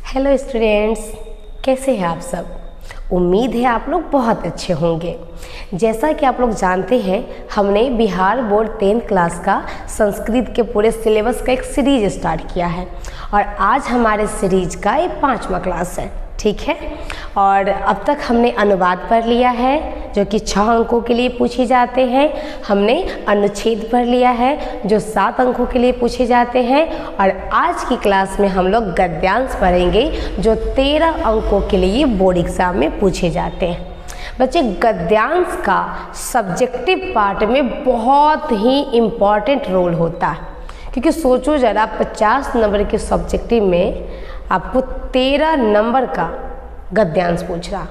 Hello students, कैसे हैं आप सब। उम्मीद है आप लोग बहुत अच्छे होंगे। जैसा कि आप लोग जानते हैं, हमने बिहार बोर्ड 10th क्लास का संस्कृत के पूरे सिलेबस का एक सीरीज स्टार्ट किया है और आज हमारे सीरीज का ये 5वां क्लास है, ठीक है। और अब तक हमने अनुवाद पढ़ लिया है जो कि 6 अंकों के लिए पूछे जाते हैं। हमने अनुच्छेद पढ़ लिया है जो 7 अंकों के लिए पूछे जाते हैं और आज की क्लास में हम लोग गद्यांश पढ़ेंगे जो 13 अंकों के लिए बोर्ड एग्जाम में पूछे जाते हैं। बच्चे, गद्यांश का सब्जेक्टिव पार्ट में बहुत ही इम्पॉर्टेंट रोल होता है, क्योंकि सोचो ज़रा 50 नंबर के सब्जेक्टिव में आपको 13 नंबर का गद्यांश पूछ रहा।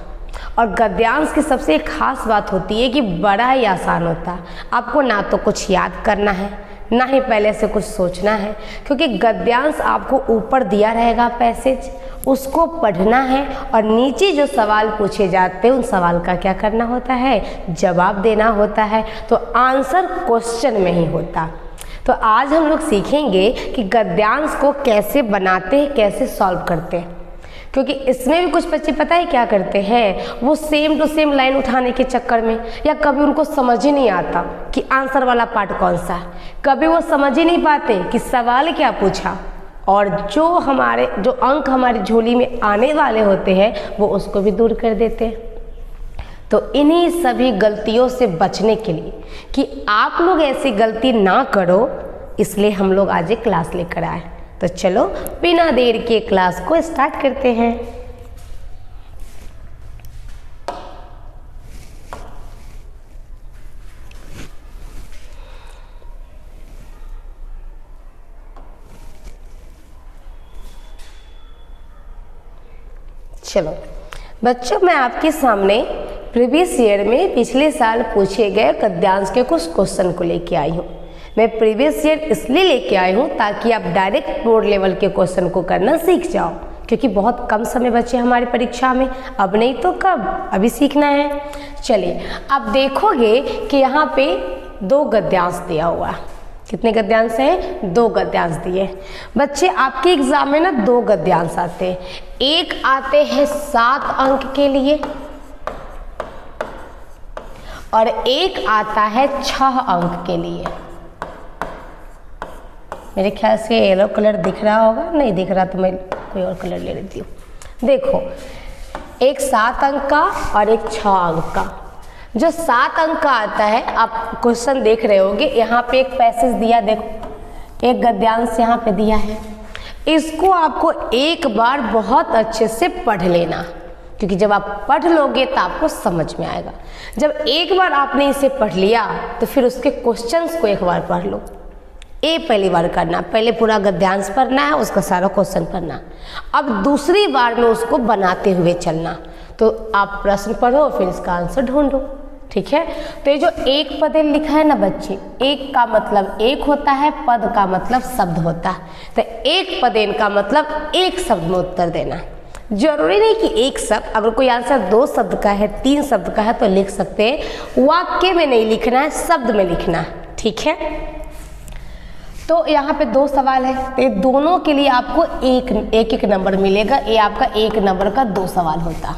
और गद्यांश की सबसे खास बात होती है कि बड़ा ही आसान होता है। आपको ना तो कुछ याद करना है, ना ही पहले से कुछ सोचना है, क्योंकि गद्यांश आपको ऊपर दिया रहेगा पैसेज, उसको पढ़ना है और नीचे जो सवाल पूछे जाते हैं उन सवाल का क्या करना होता है, जवाब देना होता है। तो आंसर क्वेश्चन में ही होता। तो आज हम लोग सीखेंगे कि गद्यांश को कैसे बनाते हैं, कैसे सॉल्व करते हैं, क्योंकि इसमें भी कुछ बच्चे पता है क्या करते हैं, वो सेम टू सेम लाइन उठाने के चक्कर में या कभी उनको समझ ही नहीं आता कि आंसर वाला पार्ट कौन सा है, कभी वो समझ ही नहीं पाते कि सवाल क्या पूछा, और जो अंक हमारी झोली में आने वाले होते हैं वो उसको भी दूर कर देते हैं। तो इन्हीं सभी गलतियों से बचने के लिए कि आप लोग ऐसी गलती ना करो, इसलिए हम लोग आज एक क्लास लेकर आए। तो चलो बिना देर के क्लास को स्टार्ट करते हैं। चलो बच्चों, मैं आपके सामने प्रीवियस ईयर में पिछले साल पूछे गए गद्यांश के कुछ क्वेश्चन को लेके आई हूँ। मैं प्रीवियस ईयर इसलिए लेके आई हूँ ताकि आप डायरेक्ट बोर्ड लेवल के क्वेश्चन को करना सीख जाओ, क्योंकि बहुत कम समय बचे हमारी परीक्षा में। अब नहीं तो कब, अभी सीखना है। चलिए, आप देखोगे कि यहाँ पे 2 गद्यांश दिया हुआ है। कितने गद्यांश हैं? 2 गद्यांश दिए। बच्चे, आपके एग्जाम में ना 2 गद्यांश आते हैं। एक आते हैं 7 अंक के लिए और एक आता है 6 अंक के लिए। मेरे ख्याल से येलो कलर दिख रहा होगा, नहीं दिख रहा तो मैं कोई और कलर ले लेती हूँ। देखो, एक 7 अंक का और एक 6 अंक का। जो 7 अंक का आता है, आप क्वेश्चन देख रहे होगे, यहाँ पे एक पैसेज दिया, देखो एक गद्यांश यहाँ पे दिया है। इसको आपको एक बार बहुत अच्छे से पढ़ लेना, क्योंकि जब आप पढ़ लोगे तो आपको समझ में आएगा। जब एक बार आपने इसे पढ़ लिया तो फिर उसके क्वेश्चंस को एक बार पढ़ लो। ये पहली बार करना, पहले पूरा गद्यांश पढ़ना है, उसका सारा क्वेश्चन पढ़ना। अब दूसरी बार में उसको बनाते हुए चलना। तो आप प्रश्न पढ़ो, फिर इसका आंसर ढूंढो, ठीक है। तो ये जो एक पद लिखा है ना बच्चे, एक का मतलब एक होता है, पद का मतलब शब्द होता है। तो एक पदेन का मतलब एक शब्द में उत्तर देना। जरूरी नहीं कि एक शब्द, अगर कोई आंसर 2 शब्द का है, 3 शब्द का है तो लिख सकते हैं। वाक्य में नहीं लिखना है, शब्द में लिखना है, ठीक है। तो यहाँ पे 2 सवाल है, तो ये दोनों के लिए आपको एक नंबर मिलेगा। ये आपका 1 नंबर का 2 सवाल होता।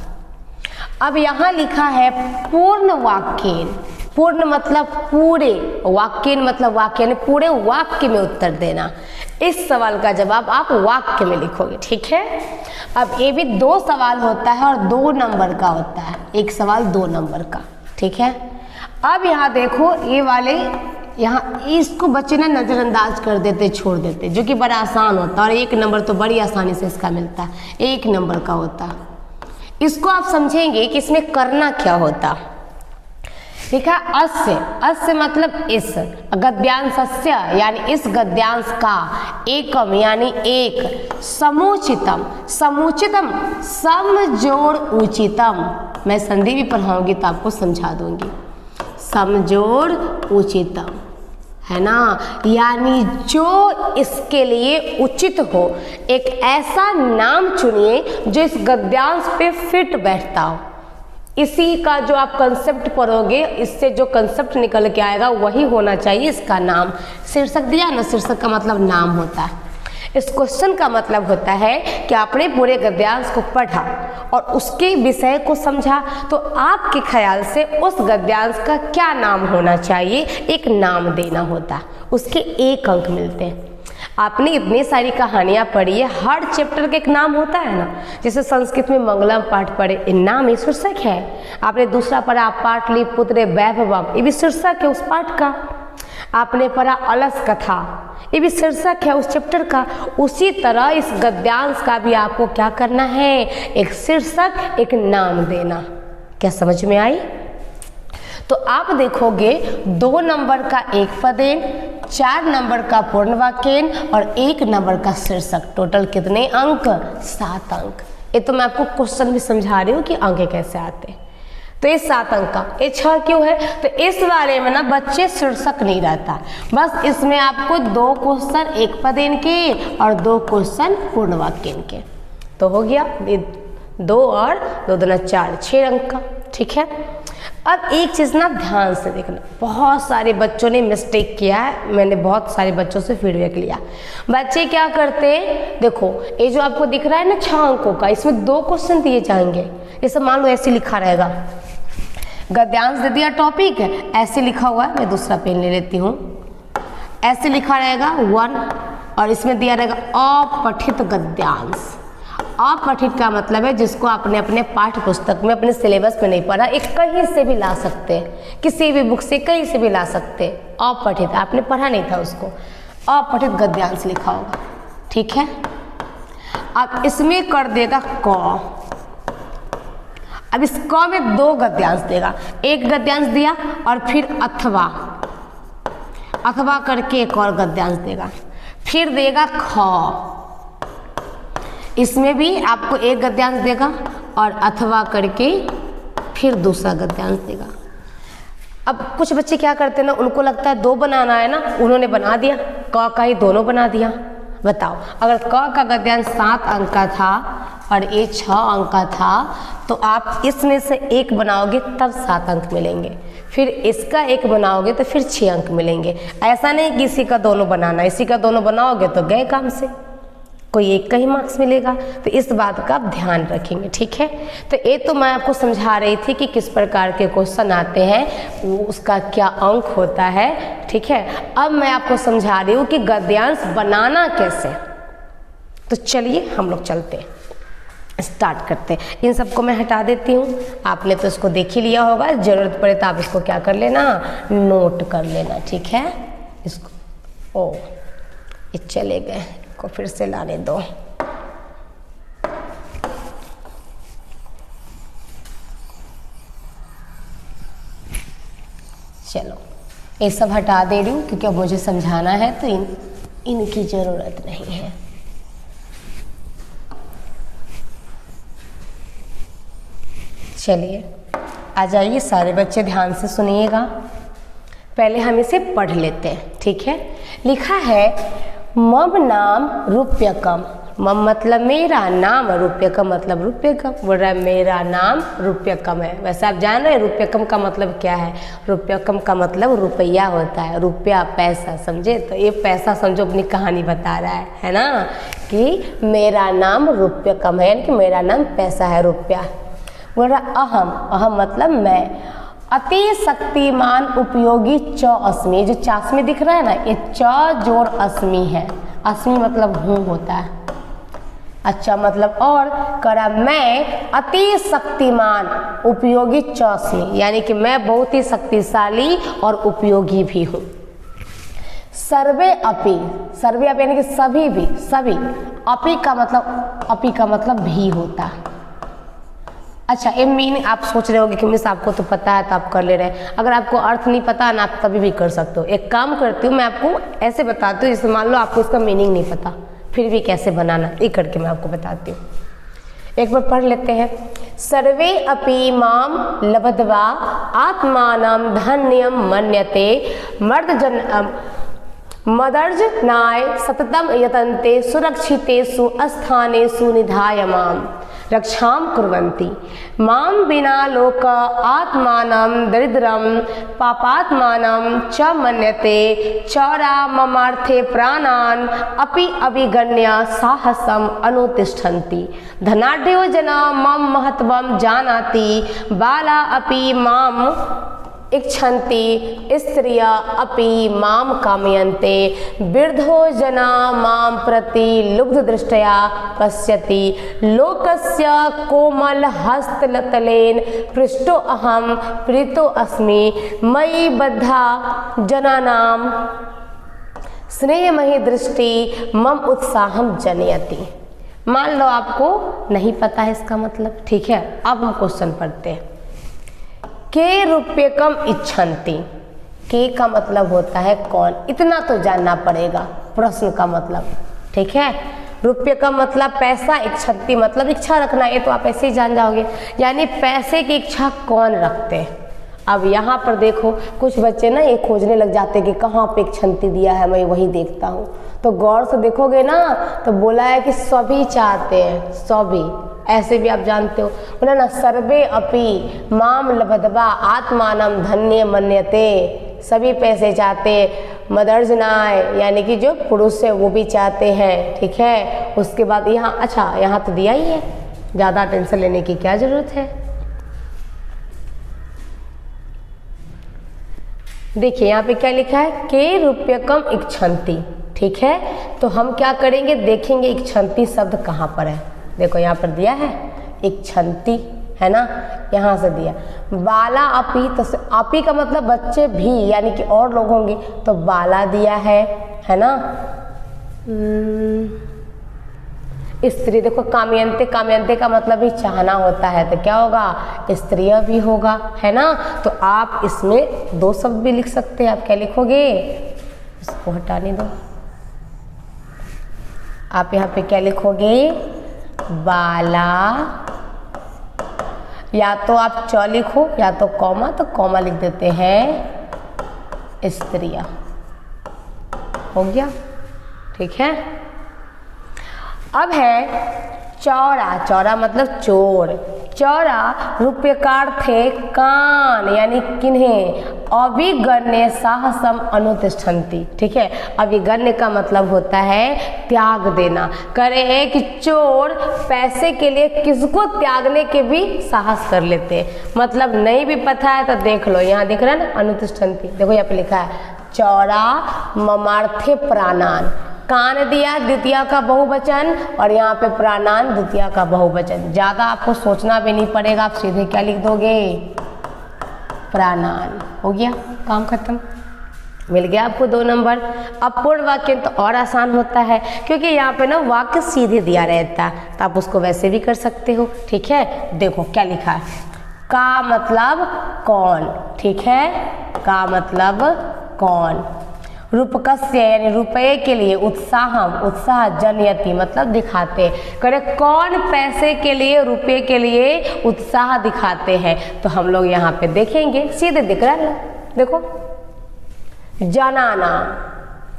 अब यहाँ लिखा है पूर्ण वाक्येन। पूर्ण मतलब पूरे, वाक्येन मतलब वाक्य, यानी पूरे वाक्य में उत्तर देना। इस सवाल का जवाब आप वाक्य में लिखोगे, ठीक है। अब ये भी 2 सवाल होता है और 2 नंबर का होता है। एक सवाल 2 नंबर का, ठीक है। अब यहाँ देखो, ये वाले यहाँ इसको बच्चे ना नज़रअंदाज कर देते, छोड़ देते, जो कि बड़ा आसान होता है और 1 नंबर तो बड़ी आसानी से इसका मिलता है, 1 नंबर का होता है। इसको आप समझेंगे कि इसमें करना क्या होता। लिखा अस्य, अस्य मतलब इस, गद्यांश अस्य यानी इस गद्यांश का, एकम यानी एक, समुचितम, समुचितम समजोड़ उचितम। मैं संधि भी पढ़ाऊंगी तो आपको समझा दूंगी। समजोड़ उचितम है ना, यानी जो इसके लिए उचित हो। एक ऐसा नाम चुनिए जो इस गद्यांश पे फिट बैठता हो। इसी का जो आप कंसेप्ट पढ़ोगे, इससे जो कंसेप्ट निकल के आएगा वही होना चाहिए इसका नाम। शीर्षक दिया ना, शीर्षक का मतलब नाम होता है। इस क्वेश्चन का मतलब होता है कि आपने पूरे गद्यांश को पढ़ा और उसके विषय को समझा, तो आपके ख्याल से उस गद्यांश का क्या नाम होना चाहिए, एक नाम देना होता, उसके 1 अंक मिलते हैं। आपने इतनी सारी कहानियाँ पढ़ी है, हर चैप्टर का एक नाम होता है ना। जैसे संस्कृत में मंगलम पाठ पढ़े, ये नाम, ये शीर्षक है। आपने दूसरा पढ़ा पाटलिपुत्र वैभवम, ये भी शीर्षक है उस पाठ का। आपने पढ़ा अलस कथा, ये भी शीर्षक है उस चैप्टर का। उसी तरह इस गद्यांश का भी आपको क्या करना है, एक शीर्षक, एक नाम देना। क्या समझ में आई? तो आप देखोगे 2 नंबर का एक पदेन, 4 नंबर का पूर्ण वाक्य और 1 नंबर का शीर्षक। टोटल कितने अंक? 7 अंक। ये तो मैं आपको क्वेश्चन भी समझा रही हूँ कि अंक कैसे आते हैं। तो ये 7 अंक का, ये 6 क्यों है? तो इस बारे में ना बच्चे शीर्षक नहीं रहता, बस इसमें आपको 2 क्वेश्चन एक पदेन के और 2 क्वेश्चन पूर्ण वाक्य के। तो हो गया 2 और 2 दूना 4, 6 अंक का। ठीक है, अब एक चीज़ ना ध्यान से देखना, बहुत सारे बच्चों ने मिस्टेक किया है, मैंने बहुत सारे बच्चों से फीडबैक लिया। बच्चे क्या करते हैं, देखो ये जो आपको दिख रहा है ना 6 अंकों का, इसमें 2 क्वेश्चन दिए जाएंगे। जैसे मान लो ऐसे लिखा रहेगा, गद्यांश दे दिया टॉपिक, ऐसे लिखा हुआ है, मैं दूसरा पेन ले लेती हूँ। ऐसे लिखा रहेगा 1 और इसमें दिया रहेगा अपठित गद्यांश। अपठित का मतलब है जिसको आपने अपने पाठ्य पुस्तक में, अपने सिलेबस में नहीं पढ़ा, एक कहीं से भी ला सकते हैं, किसी भी बुक से कहीं से भी ला सकते हैं। अपठित, आपने पढ़ा नहीं था उसको, अपठित गद्यांश लिखा होगा। ठीक है, अब इसमें कर देगा क। अब इस क में 2 गद्यांश देगा, एक गद्यांश दिया और फिर अथवा, अथवा करके एक और गद्यांश देगा, फिर देगा ख। इसमें भी आपको एक गद्यांश देगा और अथवा करके फिर दूसरा गद्यांश देगा। अब कुछ बच्चे क्या करते हैं ना, उनको लगता है 2 बनाना है ना, उन्होंने बना दिया, क का ही दोनों बना दिया। बताओ, अगर क का गद्यांश 7 अंक का था और ये 6 अंक का था, तो आप इसमें से 1 बनाओगे तब 7 अंक मिलेंगे, फिर इसका 1 बनाओगे तो फिर 6 अंक मिलेंगे। ऐसा नहीं कि इसी का दोनों बनाना, इसी का दोनों बनाओगे तो गए काम से, कोई 1 का ही मार्क्स मिलेगा। तो इस बात का आप ध्यान रखेंगे। ठीक है, तो ये तो मैं आपको समझा रही थी कि किस प्रकार के क्वेश्चन आते हैं, वो उसका क्या अंक होता है। ठीक है, अब मैं आपको समझा रही हूँ कि गद्यांश बनाना कैसे। तो चलिए हम लोग चलते हैं, स्टार्ट करते हैं। इन सबको मैं हटा देती हूँ, आपने तो इसको देख ही लिया होगा, ज़रूरत पड़े तो आप इसको क्या कर लेना, नोट कर लेना। ठीक है, इसको ओ ये चले गए, को फिर से लाने दो। चलो ये सब हटा दे रही हूँ क्योंकि अब मुझे समझाना है, तो इनकी ज़रूरत नहीं है। चलिए आ जाइए, सारे बच्चे ध्यान से सुनिएगा। पहले हम इसे पढ़ लेते हैं। ठीक है, लिखा है मम नाम रूप्यकम। मम मतलब मेरा, नाम, रूप्यकम मतलब रूप्यकम। बोल रहा है मेरा नाम रूप्यकम है। वैसे आप जान रहे हैं रूप्यकम का मतलब क्या है? रूप्यकम का मतलब रुपया होता है, रुपया, पैसा, समझे? तो ये पैसा समझो अपनी कहानी बता रहा है ना, कि मेरा नाम रूप्यकम है, यानी कि मेरा नाम पैसा है, रुपया। बोल रहा अहम, अहम मतलब मैं, अति शक्तिमान उपयोगी च अस्मि। जो चास्मी दिख रहा है ना, ये च जोड़ अस्मि है। अस्मि मतलब हूँ होता है। अच्छा मतलब और करा मैं अति शक्तिमान उपयोगी च अस्मि, यानी कि मैं बहुत ही शक्तिशाली और उपयोगी भी हूँ। सर्वे अपि, सर्वे अपि यानी कि सभी भी, सभी। अपि का मतलब भी होता है। अच्छा ये मीनिंग आप सोच रहे होगे कि मिस आपको तो पता है तो आप कर ले रहे हैं। अगर आपको अर्थ नहीं पता ना, आप कभी भी कर सकते हो। एक काम करती हूँ, मैं आपको ऐसे बताती हूँ, जैसे मान लो आपको इसका मीनिंग नहीं पता, फिर भी कैसे बनाना ये करके मैं आपको बताती हूँ। एक बार पढ़ लेते हैं। सर्वे अपि माम लब्ध्वा आत्मानं धन्यं मन्यते मदर्जनाय सततम यतन्ते सुरक्षितेषु स्थानेषु निधाय माम। रक्षां कुर्वन्ति। मां विना लोक आत्मानं दरिद्रं पापात्मानं च मन्यते चौरा ममार्थे प्राणान् अपि अभिगण्य साहसम् अनुतिष्ठन्ति। धनाढ्यो जना मम महत्वं जानाति बाला अपि माम् इच्छन्ति स्त्रिया अपि मां कामयन्ते वृद्धो जना मां प्रति लुब्ध दृष्टया पश्यति लोकस्य कोमल हस्तलतलेन पृष्टो अहं प्रीतो अस्मि मयि बद्धा जनानां स्नेहमयी दृष्टि मम उत्साहं जनयति। मान लो आपको नहीं पता है इसका मतलब, ठीक है। अब हम क्वेश्चन पढ़ते हैं। के रूप्यकम इच्छन्ति, के का मतलब होता है कौन, इतना तो जानना पड़ेगा प्रश्न का मतलब, ठीक है। रुपये का मतलब पैसा, इच्छन्ति मतलब इच्छा रखना, ये तो आप ऐसे ही जान जाओगे, यानी पैसे की इच्छा कौन रखते हैं। अब यहाँ पर देखो कुछ बच्चे ना ये खोजने लग जाते हैं कि कहाँ पे इच्छन्ति दिया है, मैं वही देखता हूँ। तो गौर से देखोगे ना तो बोला है कि सभी चाहते हैं, सभी, ऐसे भी आप जानते हो, बोला ना सर्वे अपि माम लभद्वा आत्मानम धन्य मन्यते, सभी पैसे चाहते, मदर्जनाय यानी कि जो पुरुष है वो भी चाहते हैं, ठीक है। उसके बाद यहाँ, अच्छा यहाँ तो दिया ही है, ज़्यादा टेंशन लेने की क्या ज़रूरत है। देखिए यहाँ पे क्या लिखा है, के रूप्यकम इच्छन्ति, ठीक है। तो हम क्या करेंगे, देखेंगे इच्छन्ति शब्द कहाँ पर है। देखो यहाँ पर दिया है इच्छन्ति, है ना, यहाँ से दिया। बाला अपी, तो अपी का मतलब बच्चे भी, यानी कि और लोग होंगे, तो बाला दिया है ना। स्त्री, देखो कामयन्ते, कामयन्ते का मतलब भी चाहना होता है, तो क्या होगा, स्त्रियाँ भी होगा, है ना। तो आप इसमें दो शब्द भी लिख सकते हैं। आप क्या लिखोगे, इसको हटाने दो, आप यहाँ पे क्या लिखोगे, बाला, या तो आप च लिखो या तो कॉमा, तो कॉमा लिख देते हैं स्त्रियाँ, हो गया, ठीक है। अब है चौरा, चौरा मतलब चोर। चौरा रूप्यकार्थे कान यानी किन्हें, अभिगण्य साहसम अनुतिष्ठन्ति, ठीक है। अभिगण्य का मतलब होता है त्याग देना, करे कि चोर पैसे के लिए किसको त्यागने के भी साहस कर लेते हैं। मतलब नहीं भी पता है तो देख लो, यहाँ दिख रहा है ना अनुतिष्ठन्ति, देखो यहाँ पे लिखा है चौरा ममार्थे प्राणान, कान दिया द्वितीय का बहुवचन और यहाँ पे प्राणान द्वितीय का बहुवचन। ज़्यादा आपको सोचना भी नहीं पड़ेगा, आप सीधे क्या लिख दोगे, प्राणान, हो गया, काम खत्म, मिल गया आपको 2 नंबर। अब पूर्ण वाक्य तो और आसान होता है, क्योंकि यहाँ पे ना वाक्य सीधे दिया रहता है, तो आप उसको वैसे भी कर सकते हो, ठीक है। देखो क्या लिखा है, का मतलब कौन, ठीक है, का मतलब कौन, रूपकस्य यानी रुपये के लिए, उत्साहम उत्साह जनयति मतलब दिखाते, करे कौन पैसे के लिए, रुपये के लिए उत्साह दिखाते हैं। तो हम लोग यहाँ पे देखेंगे, सीधे दिख रहा है, देखो जनाना,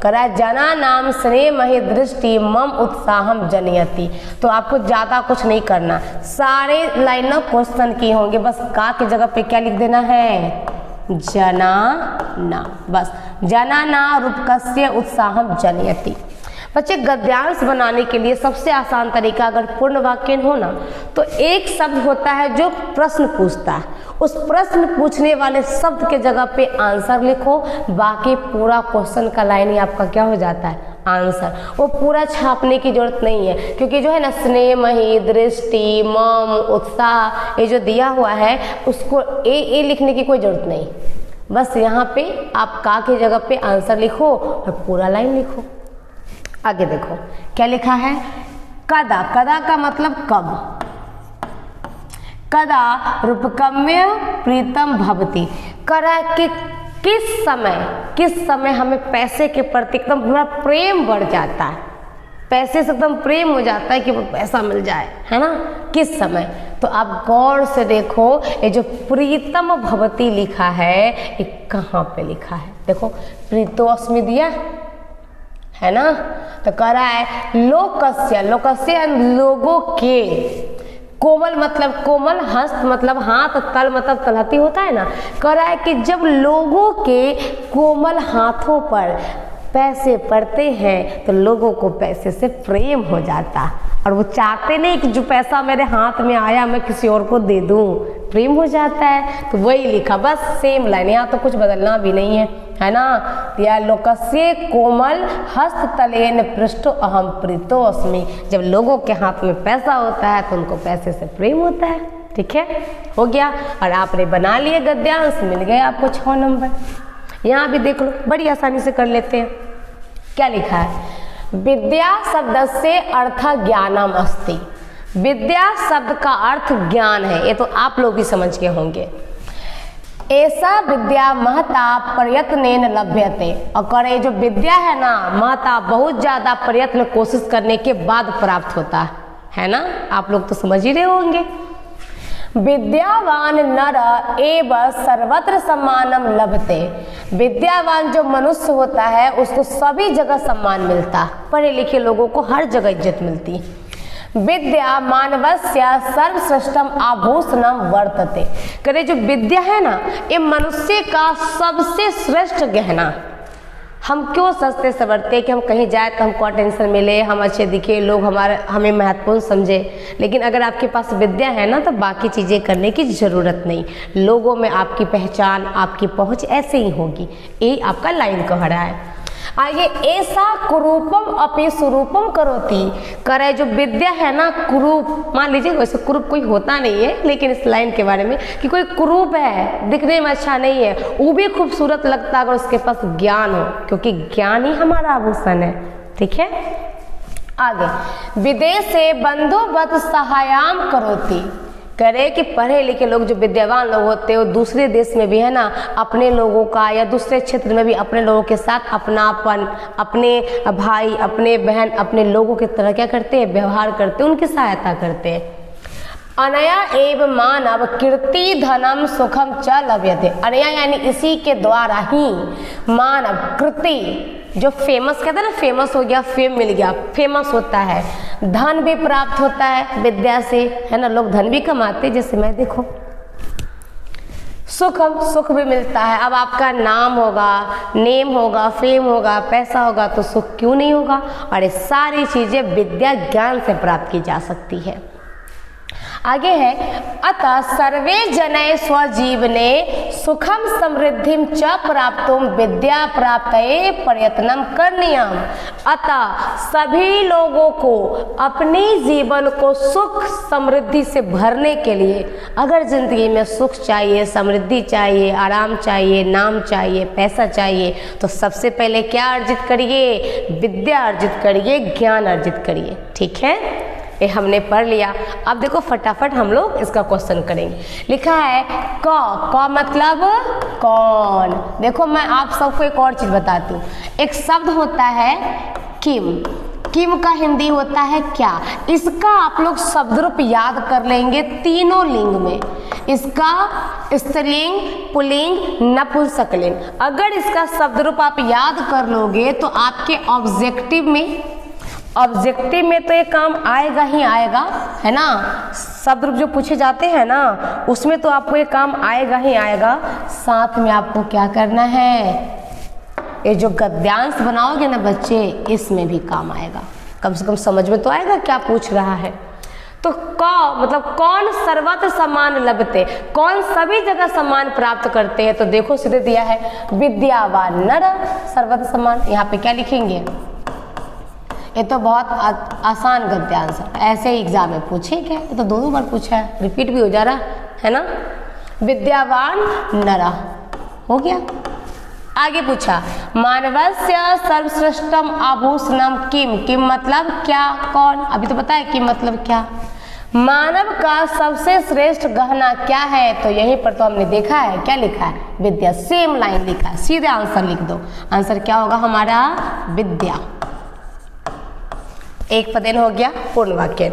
करा जना नाम स्नेहमयी दृष्टि मम उत्साहम जनयति। तो आपको ज़्यादा कुछ नहीं करना, सारे लाइन क्वेश्चन की होंगे, बस का की जगह पे क्या लिख देना है, जना ना, बस जना ना रूपकस्य उत्साहम जनयति। बच्चे गद्यांश बनाने के लिए सबसे आसान तरीका, अगर पूर्ण वाक्य हो ना, तो एक शब्द होता है जो प्रश्न पूछता है, उस प्रश्न पूछने वाले शब्द के जगह पे आंसर लिखो, बाकी पूरा क्वेश्चन का लाइन ही आपका क्या हो जाता है, आंसर। वो पूरा छापने की जरूरत नहीं है, क्योंकि जो है ना स्नेहमयी दृष्टि मम उत्साह, ये जो दिया हुआ है उसको ए लिखने की कोई जरूरत नहीं, बस यहाँ पे आप का की जगह पे आंसर लिखो और पूरा लाइन लिखो। आगे देखो क्या लिखा है, कदा, कदा का मतलब कब, कदा रूपकम्य प्रीतम भवति, करा कि किस समय हमें पैसे के प्रति एकदम पूरा प्रेम बढ़ जाता है, पैसे से एकदम प्रेम हो जाता है कि वो पैसा मिल जाए, है ना, किस समय। तो आप गौर से देखो, ये जो प्रीतम भवति लिखा है ये कहाँ पे लिखा है, देखो प्रीतोस्मि दिया है ना, तो कह रहा है लोकस्य, लोकस्य लोगों के, कोमल मतलब कोमल, हस्त मतलब हाथ, तल मतलब तलहटी होता है ना। कह रहा है कि जब लोगों के कोमल हाथों पर पैसे पड़ते हैं तो लोगों को पैसे से प्रेम हो जाता, और वो चाहते नहीं कि जो पैसा मेरे हाथ में आया मैं किसी और को दे दूं, प्रेम हो जाता है। तो वही लिखा, बस सेम लाइन, यहाँ तो कुछ बदलना भी नहीं है ना। या लोकस्य कोमल हस्त तलेन पृष्ठो अहम प्रीतो अस्मि, जब लोगों के हाथ में पैसा होता है तो उनको पैसे से प्रेम होता है। ठीक है, हो गया। और आपने बना लिए गद्यांश, मिल गए आपको 6 नंबर। यहाँ भी देख लो, बड़ी आसानी से कर लेते हैं। क्या लिखा है, विद्या शब्द से अर्थ ज्ञानम अस्ति। विद्या शब्द का अर्थ ज्ञान है, ये तो आप लोग भी समझ के होंगे। ऐसा विद्या महता प्रयत्नेन लभ्यते, और करे जो विद्या है ना, महता बहुत ज़्यादा प्रयत्न कोशिश करने के बाद प्राप्त होता है ना। आप लोग तो समझ ही रहे होंगे। विद्यावान नर एव सर्वत्र सम्मानम लभते। विद्यावान जो मनुष्य होता है उसको सभी जगह सम्मान मिलता, पढ़े लिखे लोगों को हर जगह इज्जत मिलती। विद्या मानवस्य सर्वश्रेष्ठम आभूषणम वर्तते। करे जो विद्या है ना, ये मनुष्य का सबसे श्रेष्ठ गहना। हम क्यों सस्ते सवरते कि हम कहीं जाए तो हमको अटेंशन मिले, हम अच्छे दिखे, लोग हमें महत्वपूर्ण समझे। लेकिन अगर आपके पास विद्या है ना तो बाकी चीज़ें करने की ज़रूरत नहीं, लोगों में आपकी पहचान, आपकी पहुंच ऐसे ही होगी। ये आपका लाइन कह रहा है। आगे, ऐसा कुरूपम अपि स्वरूपम करोति। करे जो विद्या है ना, कुरूप, मान लीजिए वैसे कुरूप कोई होता नहीं है, लेकिन इस लाइन के बारे में कि कोई कुरूप है, दिखने में अच्छा नहीं है, वो भी खूबसूरत लगता है अगर उसके पास ज्ञान हो, क्योंकि ज्ञान ही हमारा आभूषण है। ठीक है, आगे, विदेशे बंधुवत सहायाम करोति। करे कि पढ़े लिखे लोग जो विद्यावान लोग होते हैं वो दूसरे देश में भी है ना अपने लोगों का, या दूसरे क्षेत्र में भी अपने लोगों के साथ अपनापन, अपने भाई, अपने बहन, अपने लोगों की तरह क्या करते हैं, व्यवहार करते हैं, उनकी सहायता करते हैं। अनया एव मानव कीर्ति धनम सुखम च लभ्यते। अनया यानी इसी के द्वारा ही मानव कृति, जो फेमस कहते हैं ना, फेमस हो गया, फेम मिल गया, फेमस होता है। धन भी प्राप्त होता है विद्या से, है ना, लोग धन भी कमाते, जैसे मैं देखो। सुखम, सुख भी मिलता है। अब आपका नाम होगा, नेम होगा, फेम होगा, पैसा होगा तो सुख क्यों नहीं होगा। और ये सारी चीजें विद्या ज्ञान से प्राप्त की जा सकती है। आगे है, अतः सर्वे जनै स्वजीवने सुखम समृद्धिम च प्राप्तुम विद्या प्राप्तये प्रयत्नम करणीयम। अतः सभी लोगों को अपने जीवन को सुख समृद्धि से भरने के लिए, अगर जिंदगी में सुख चाहिए, समृद्धि चाहिए, आराम चाहिए, नाम चाहिए, पैसा चाहिए, तो सबसे पहले क्या अर्जित करिए, विद्या अर्जित करिए, ज्ञान अर्जित करिए। ठीक है, ये हमने पढ़ लिया। अब देखो फटाफट हम लोग इसका क्वेश्चन करेंगे। लिखा है क मतलब कौन। देखो मैं आप सबको एक और चीज बताती हूँ। एक शब्द होता है किम, किम का हिंदी होता है क्या। इसका आप लोग शब्द रूप याद कर लेंगे तीनों लिंग में। इसका स्त्रीलिंग, पुल्लिंग, नपुंसकलिंग। अगर इसका शब्द रूप आप याद कर लोगे तो आपके ऑब्जेक्टिव में तो ये काम आएगा ही आएगा, है ना। शब्द रूप जो पूछे जाते हैं ना उसमें तो आपको ये काम आएगा ही आएगा। साथ में आपको क्या करना है, ये जो गद्यांश बनाओगे ना बच्चे, इसमें भी काम आएगा। कम से कम समझ में तो आएगा क्या पूछ रहा है। तो क मतलब कौन सर्वत्र सम्मान लभते, कौन सभी जगह सम्मान प्राप्त करते हैं। तो देखो सीधे दिया है विद्यावान नर सर्वत्र सम्मान। यहाँ पे क्या लिखेंगे, ये तो बहुत आसान गद्यांश है, ऐसे ही एग्जाम में पूछे क्या, ये तो 2 बार पूछा है, रिपीट भी हो जा रहा है ना। विद्यावान नरा हो गया। आगे पूछा मानवस्य सर्वश्रेष्ठम आभूषणम किम। किम मतलब क्या, कौन। अभी तो पता है किम मतलब क्या। मानव का सबसे श्रेष्ठ गहना क्या है, तो यहीं पर तो हमने देखा है क्या लिखा है, विद्या। सेम लाइन लिखा है, सीधे आंसर लिख दो। आंसर क्या होगा हमारा, विद्या। एक पदेन हो गया पूर्ण वाक्य।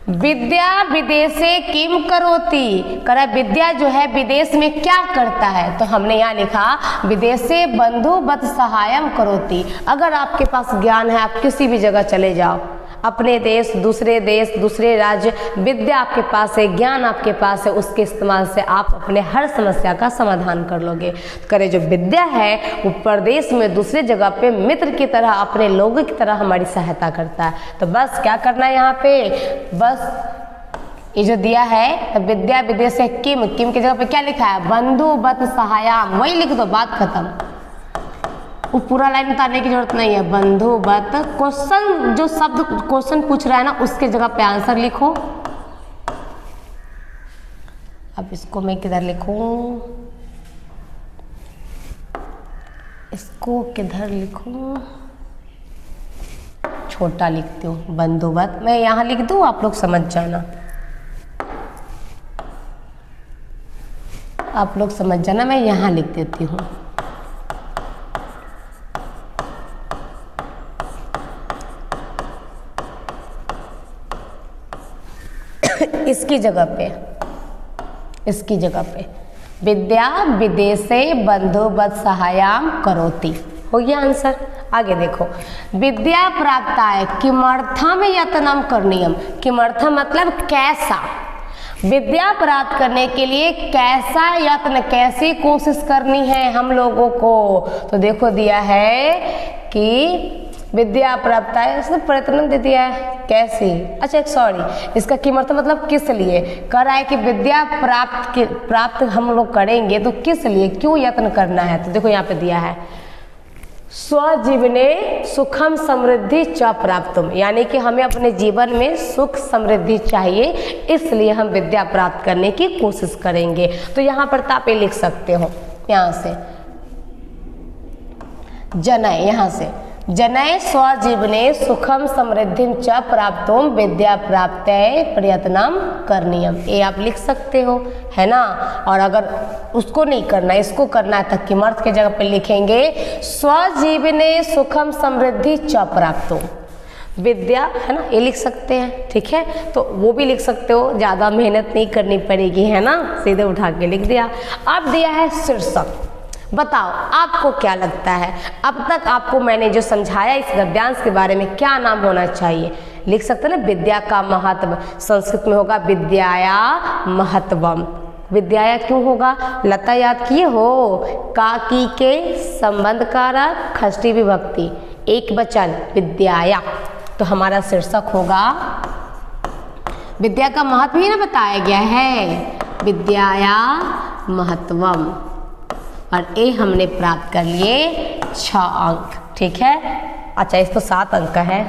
विद्या विदेशे किम करोति, करा विद्या जो है विदेश में क्या करता है। तो हमने यहाँ लिखा विदेशे बंधुवत सहायम करोति। अगर आपके पास ज्ञान है, आप किसी भी जगह चले जाओ, अपने देश, दूसरे राज्य, विद्या आपके पास है, ज्ञान आपके पास है, उसके इस्तेमाल से आप अपने हर समस्या का समाधान कर लोगे। करे जो विद्या है वो प्रदेश में दूसरे जगह पे मित्र की तरह, अपने लोगों की तरह हमारी सहायता करता है। तो बस क्या करना है यहाँ पे, बस ये जो दिया है तो विद्या विदेश से किम की जगह पे क्या लिखा है, बंधुवत सहायाम, वही लिख दो, बात खत्म। वो पूरा लाइन उतारने की जरूरत नहीं है। बंधुवत, क्वेश्चन जो शब्द क्वेश्चन पूछ रहा है ना उसके जगह पे आंसर लिखो। अब इसको मैं किधर लिखूं, इसको किधर लिखूं, छोटा लिखती हूँ, बंधुवत मैं यहाँ लिख दूँ, आप लोग समझ जाना, आप लोग समझ जाना, मैं यहाँ लिख देती हूँ। इसकी जगह पे विद्या विदेशे बंधुवत सहायाम करोति, हो गया आंसर। आगे देखो, विद्या प्राप्ताय किमर्थम यत्नम करणीयम। किमर्थम मतलब कैसा, विद्या प्राप्त करने के लिए कैसा यत्न, कैसी कोशिश करनी है हम लोगों को। तो देखो दिया है कि विद्या प्राप्त है, इसने प्रयत्न दे दिया है, कैसी, अच्छा सॉरी, इसका किमर्थ मतलब किस लिए कर रहा है कि विद्या प्राप्त हम लोग करेंगे तो किस लिए, क्यों यत्न करना है। तो देखो यहाँ पे दिया है स्वजीवने सुखम समृद्धि च प्राप्तुम, यानी कि हमें अपने जीवन में सुख समृद्धि चाहिए, इसलिए हम विद्या प्राप्त करने की कोशिश करेंगे। तो यहाँ पर तापे लिख सकते हो, यहाँ से जनय, यहाँ से जनय स्वजीवने सुखम समृद्धिं च प्राप्तुम विद्या प्राप्त्यै प्रयत्नम करणीयम, ये आप लिख सकते हो, है ना। और अगर उसको नहीं करना है, इसको करना है, तो किमर्थ के जगह पे लिखेंगे स्वजीवने सुखम समृद्धि च प्राप्तुम विद्या, है ना, ये लिख सकते हैं, ठीक है। तो वो भी लिख सकते हो, ज़्यादा मेहनत नहीं करनी पड़ेगी, है ना, सीधे उठा के लिख दिया। अब दिया है शीर्षक, बताओ आपको क्या लगता है, अब तक आपको मैंने जो समझाया इस गद्यांश के बारे में क्या नाम होना चाहिए, लिख सकते हैं ना, विद्या का महत्व, संस्कृत में होगा विद्याया महत्वम। विद्याया क्यों होगा, लता याद किए हो, काकी के संबंध कारक खष्टी विभक्ति एक वचन विद्याया, तो हमारा शीर्षक होगा विद्या का महत्व ही ना बताया गया है, विद्याया महत्वम, और ये हमने प्राप्त कर लिए 6 अंक, ठीक है। अच्छा इस तो 7 अंक का है,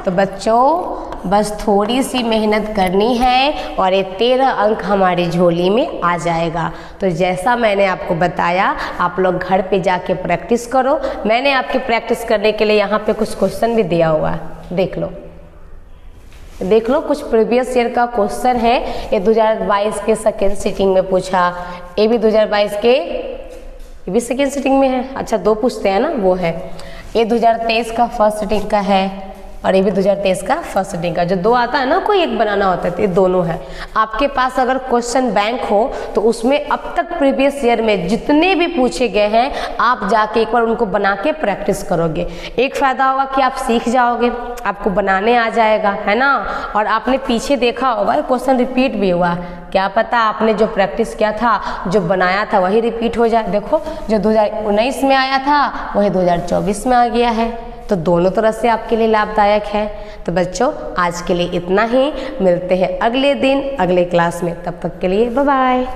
तो बच्चों बस थोड़ी सी मेहनत करनी है और ये 13 अंक हमारी झोली में आ जाएगा। तो जैसा मैंने आपको बताया आप लोग घर पे जाके प्रैक्टिस करो। मैंने आपकी प्रैक्टिस करने के लिए यहाँ पे कुछ क्वेश्चन भी दिया हुआ है, देख लो, कुछ प्रीवियस ईयर का क्वेश्चन है, ये 2022 के सेकेंड सिटिंग में पूछा, ये भी 2022 के, ये भी सेकेंड सिटिंग में है, अच्छा 2 पूछते हैं ना, वो है, ये 2023 का फर्स्ट सिटिंग का है, और ये भी 2023 का फर्स्ट सिटिंग का। जो 2 आता है ना, कोई एक बनाना होता है, तो ये दोनों है। आपके पास अगर क्वेश्चन बैंक हो तो उसमें अब तक प्रीवियस ईयर में जितने भी पूछे गए हैं आप जाके एक बार उनको बना के प्रैक्टिस करोगे। एक फ़ायदा होगा कि आप सीख जाओगे, आपको बनाने आ जाएगा, है ना। और आपने पीछे देखा होगा क्वेश्चन रिपीट भी हुआ, क्या पता आपने जो प्रैक्टिस किया था, जो बनाया था वही रिपीट हो जाए। देखो जो 2019 में आया था वही 2024 में आ गया है, तो दोनों तरह से आपके लिए लाभदायक है। तो बच्चों आज के लिए इतना ही, मिलते हैं अगले दिन अगले क्लास में, तब तक के लिए बाय बाय।